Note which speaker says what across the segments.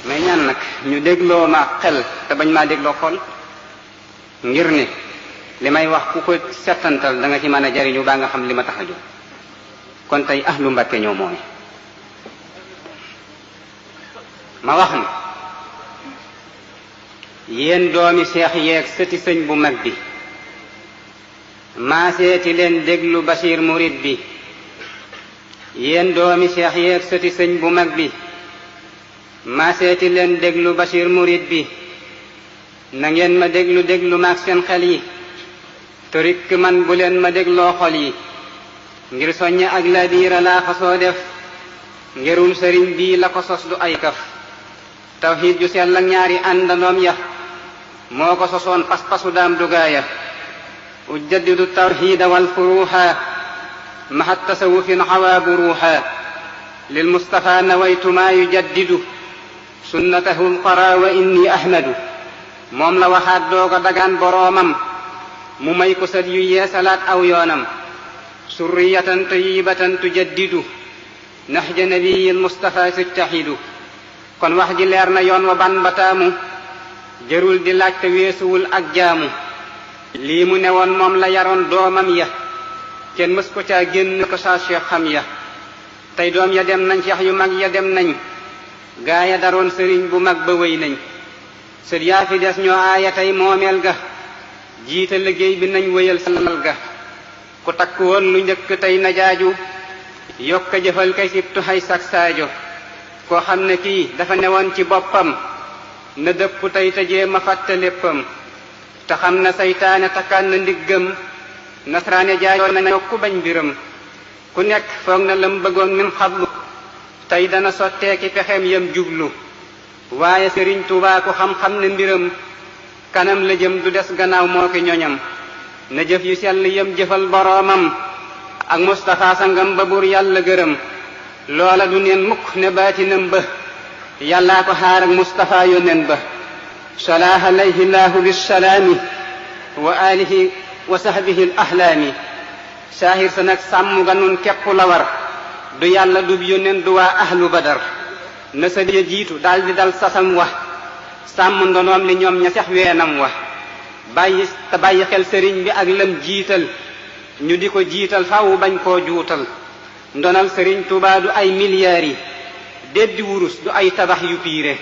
Speaker 1: mais ñaan nag ñu dégloo ma xel te bañ maa dégloo xol ngir ne li may wax ku ko settantal da nga ci mën a jariñu baa nga xam li ma tax a jóg. kon tey ahlu Mbàkke ñoo moome ma wax ni yéen doomi seex yeeg sëti sëñ bu mag bi maaseeti leen déglu Bachir murid bi. yéen doomi seex yeeg sëti sëñ bu mag bi maaseeti leen déglu Bachir murid bi. na ngeen ma déglu maag seen xel yi torik man bu leen ma dégloo xol yi. ngir soññe ak la biira laa fasoo def ngirum sëriñ bii la ko sos du ay kaf. tawxiid ju sell ak ñaari àndandoom ya moo ko sosoon pas-pasu daam dugaaya. ujaddidu tawxiida wal furuuxa maxa tasawufin xawaa buruuxa. lil mustafa nawaytu maa yujaddidu sunnatahu lqara wa inni ahmadu. moom la waxaat dooga dagaan boroomam mu may ko sët yu yeesalaat aw yoonam. surriyatan tayyibatan tujaddidu naxja nabiyil mustafa tuttaxidu. kon wax ji leer na yoon wa ban bataamu jërul di laaj te weesuwul ak jaamu. lii mu ne woon moom la yaroon doomam ya kenn mës ko caa génn ko saa cheikh xam ya. tey doom ya dem nañ cheikh yu mag ya dem nañ gaaya daroon sëriñ bu mag ba wéy nañ. sët yaa fi des ñoo aaya tey moomeel ga jiite liggéey bi nañ wéyal salal ga. ku takk woon lu njëkk tey na jaaju yokk a jëfal kay sibtu xay sak saajo. koo xam ne kii dafa newoon ci boppam na dëpp tey te jéem a fàtte léppam. te xam na saytaane takkaan na ndiggam nasraane jaayoo na yokku bañ mbiram. ku nekk foog na lam bëggoon min xablu tey dana sotteeki pexeem yam jublu. waaye Sëriñ Tuubaa ku xam-xam ne mbiram kanam la jëm du des gannaaw moo ki ñoñam. na jëf yu sell yam jëfal boroomam ak Mustafa sangam ba buur yàlla gërëm. loola du neen mukk ne baatinam ba yàllaa ko xaar ak Mustafa yónneen ba. salaah alayhi llahu bissalaami wa alihi wa sahbihi al ahlaami. saahir sa nag sàmm ga nun képp la war du yàlla du yónneen du waa ahlu badar. na sa ya jiitu daldi dal sasam wa sàmm ndonoom li ñoom ña sex weenam wa. bàyyi xel sëriñ bi ak lam jiital ñu di ko jiital faw bañ koo juutal. ndonal sëriñ Tuubaa du ay milliards yi déddi wurus du ay tabax yu piire.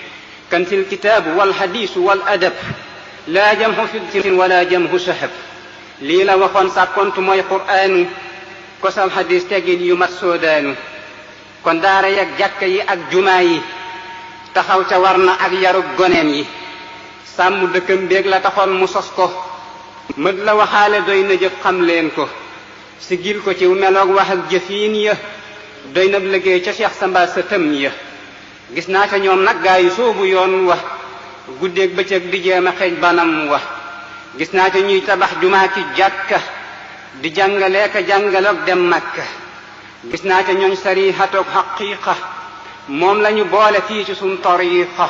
Speaker 1: kansil kitaabu wal hadiisu wal adab laa jamhu fiddatin wala jamhu sahab. lii la waxoon sàkkontu mooy qur'aanu kosal hadiis teggin yu mat soodaanu. kon daara yeeg jàkka yi ak jumaa yi taxaw ca war na ak yarub goneem yi. sàmm dëkkam béeg la taxoon mu sos ko mët la waxaale doy na jëf xam leen ko. sigil ko ci meloog wax ak jëfiin ya doy na liggéey ca Cheikh Samba sa tëm ya. gis naa ca ñoom nag gaa yu soobu yoon wa guddeeg bëccëg di jéem a xeej banam wa. gis naa ca ñuy tabax jumaa ki jàkka di jàngalee ka jàngaloog dem Makka. gis naa ca ñooñ sarihatoog xaqiiqa moom lañu boole fii ci suñ tariiqa.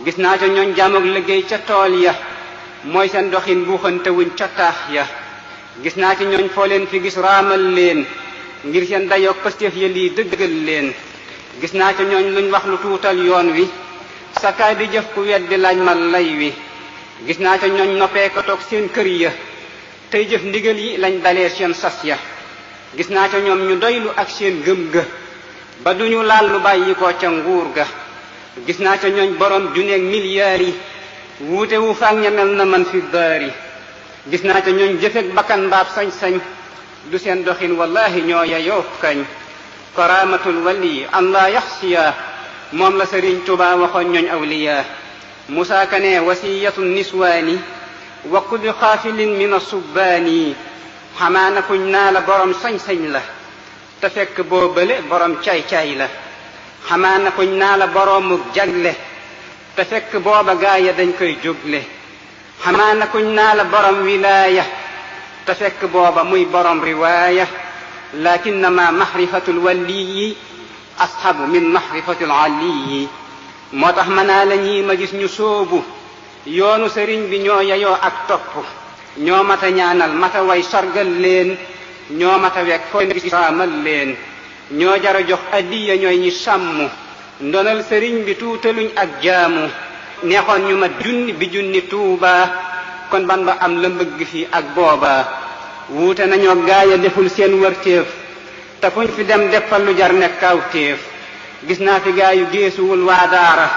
Speaker 1: gis naa ca ñooñ jaamoog liggéey ca tool ya mooy seen doxin buuxante wuñ ca taax ya. gis naa ci ñooñ foo leen fi gis raamal leen ngir seen dayoog pëstéef ya lii dëggal leen. gis naa ci ñooñ luñ wax lu tuutal yoon wi sakaay di jëf ku weddi laaj ma lay wi. gis naa ci ñooñ noppee ko toog seen kër ya tey jëf ndigal yi lañ dalee seen sas ya. gis naa ci ñoom ñu doylu ak seen gëm ga ba duñu laal lu bàyyi ko ca nguur ga. gis naa ci ñooñ borom juneeg milliards yi wuute wu faak ña mel na man fi daari. gis naa ca ñooñ jëfeg bakkan mbaab sañ-sañ du seen doxin wallahi ñoo yayoo kañ. karamatul wali an la yaxsiya moom la Sëriñ Tuubaa waxoon ñooñ awliya. Musaa Ka ne wasiyatu niswaani wa kulli xaafilin min asubbaani. xamaana kuñ naa la borom sañ-sañ la te fekk boo bële borom caay-caay la. xamaana kuñ naa la boromuk jagle te fekk booba gaaya dañ koy jógle. xamaana kuñ naa la borom wilaaya te fekk booba muy borom riwaaya. lakinnama maxrifatul waliyi asxabu min maxrifatil aliyi. moo tax manaa la ñii ma gis ñu soobu yoonu sëriñ bi ñoo yayoo ak topp. ñoo mata ñaanal mata way sargal leen ñoo mata wekk foo gis raamal leen. ñoo jara jox addiya ñooy ñi sàmm ndonal sëriñ bi tuutaluñ ak jaamu neexoon ñu mat junni bi junni Tuuba kon ban ba am la mbëgg fi ak booba wuute nañoo gaaya deful seen wërtéef te fuñ fi dem defal lu jar nekk kawtéef gis naa fi gaayu geesuwul waa daara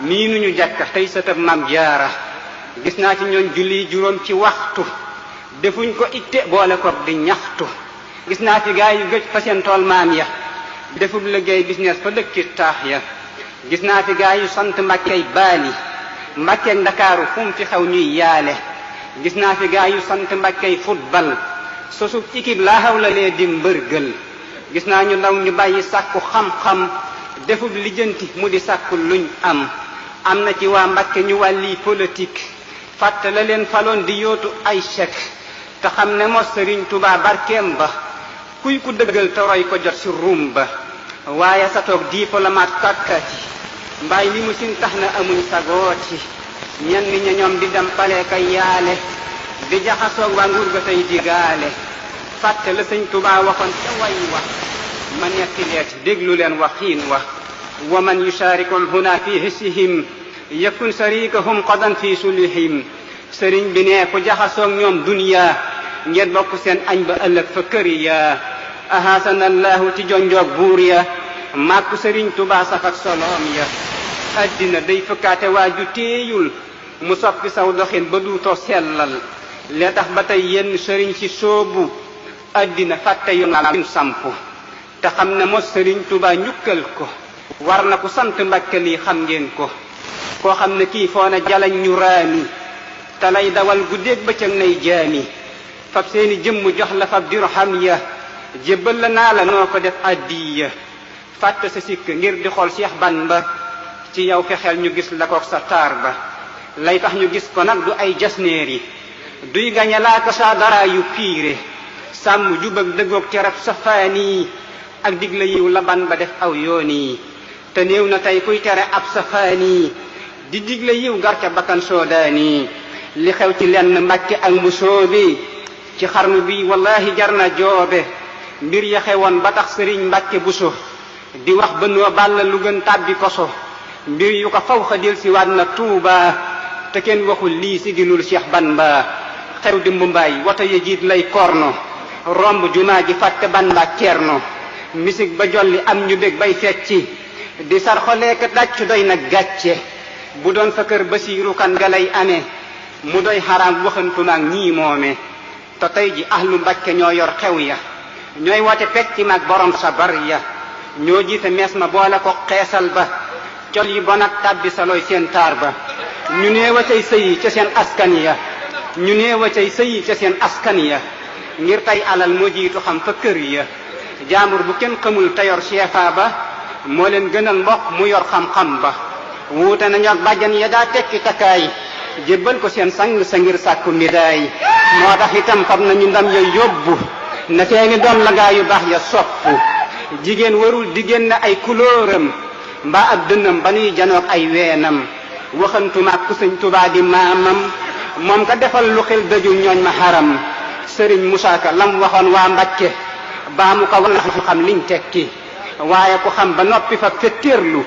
Speaker 1: mii nuñu jàkka tey sëtëb Mam Jaara gis naa ci ñoon julli juróom ci waxtu defuñ ko itte boole ko di ñaxtu gis naa fi gaayu gëj fa seen tool maam ya defub liggéey business fa dëkki taax ya gis naa fi gaayu sant Mbàkkey baali Mbàkkeek Ndakaaru fu mu fi xew ñuy yaale gis naa fi gaayu sant Mbàkkey football sosub équipe laa xaw la lee di mbërgël gis naa ñu ndaw ñu bàyyi sàkku xam-xam defub lijjanti mu di sàkku luñ am na ci waa Mbàkke ñu wàlli politique fàtte la leen faloon di yootu ay chèque te xam ne mos Sëriñ Tuubaa barkeem ba kuy ku dëggal te roy ko jot ci ruum ba waaye sa toog diplomate kàkkati mbaay li mu sin tax na amuñ sagooti ñenn ña ñoom di dem pale kay yaale di jaxasoog waa nguur ga tey digaale fàtte la Sëñ Tuubaa waxoon ca way wa ma netti leeti déglu leen waxiin wa man yushaarikum huna fi hissihim yakun sharikahum qadan fi sulihim sëriñ bi ne ku jaxasoog ñoom duniya ngeen bokk seen añ ba ëllëg fa kër ya ahasanallahu ci jonjoog buur ya màkku Sëriñ Tuubaa saf ak soloom ya addina day fëkkaate waaju téeyul mu soppi saw doxin ba duutoo sellal lee tax ba tey yenn sëriñ si soobu addina fàtte yu ñu samp te xam ne mos Sëriñ Tuubaa njukkal ko war na ku sant Mbàkke lii xam ngeen ko koo xam ne kii foo na jalañ ñu raami te lay dawal guddeeg bëccëg nay jaami fab seeni jëmm jox la fab dirham ya jébbal la naa la noo ko def addiya fàtte sa sikk ngir di xool Seex Bamba ci yow fexeel ñu gis la kook sa taar ba lay tax ñu gis ko nag du ay jasneer yi duy gañe laaka sa dara yu piire sàmm jubag dëggoog terab safaani ak digla yiw la ban ba def aw yooni te néew na tey kuy tere ab safaani di digla yiw garca bakkan soodaani li xew ci lenn Mbàkke ak Mbusoobe ci xarnu bi wallahi jar na joobe mbir ya xewoon ba tax Sëriñ Mbàkke Buso di wax ba noo bàll lu gën tàbbi koso mbir yu ko faw xa del si waat na Tuuba te kenn waxul lii si gilul Cheikh Bamba xew di mbumbaay wata ya jiit lay korno romb jumaa ji fàtte Bamba Ceerno misik ba jolli am ñu bég bay fecci di sarxoleeka dàccu doy na gàcce bu doon fa kër Basiiru Kan ga lay amee mu doy xaraam waxantumaak ñii moome te tey ji ahlu Mbàkke ñoo yor xew ya ñooy woote pecc mag borom sa bar ya ñoo jiite mees ma boole ko xeesal ba col yi bon ak tàbbi salooy seen taar ba ñu néew a cay sëyi ca seen askan ya ñu néew a cay sëyi ca seen askan ya ngir tey alal moo jiitu xam fa kër ya jaambur bu kenn xamul te yor CFA ba moo leen gënal mbokk mu yor xam-xam ba wuute nañu ak bàjjan ya daa tekki takkaay jébbal ko seen sang sa ngir sàkku midaay moo tax itam fab nañu ndam ya yóbbu na seeni doom la gaa yu baax ya soppu jigéen warul di génn ay kulóoram mbaa ak dënnam ba nuy janoog ay weenam waxantuma ku Sëñ Tuubaa di maamam moom ka defal lu xel dëju ñooñ ma xaram Sëriñ Musaa Ka lam waxoon waa Mbàkke baa mu ko war na xam liñ tekki waaye ku xam ba noppi fa fettéerlu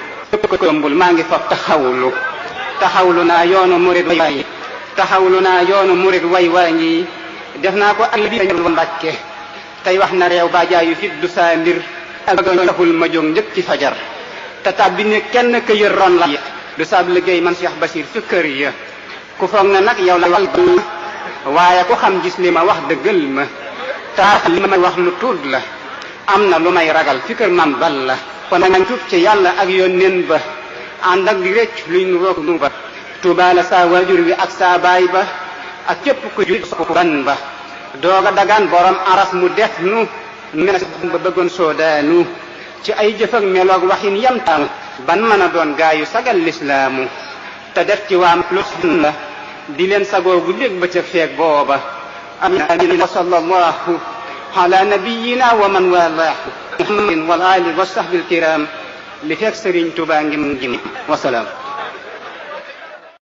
Speaker 1: ko ëmbul maa ngi fab taxawlu naa yoonu murid way taxawlu naa yoonu murid way waa ngi def naa ko ak bi Mbàkke tey wax na réew ba jaayu fit du saa mbir ak taxul ma jóg njëkk ci fajar te tàbbi ne kenn ka yër ron la du saab liggéey man Cheikh Basir fi kër ya ku foog na nag yow la wal waaye ku xam gis li ma wax dëggal ma taax li ma wax lu tuut la am na lu may ragal fi kër Mam Balla kon nañ tuub ci yàlla ak yónneen ba ànd ak di rëcc luy nu roog nu ba Tuubaa la saa waajur wi ak saa baay ba ak képp ku jul ko ban ba dooga dagaan borom aras mu def nu mel ba bëggoon soodaanu ci ay jëf ak meloog waxin yamtaan ban mën a doon gaayu sagal lislaamu te def ci waam lu la di leen sagoo gu dégg ba ca feeg booba amin wa sallallahu ala nabiyina wa man walaahu muhammadin wal ali wa sahbil kiram li fekk Sëriñ Tuubaa ngi wasalaam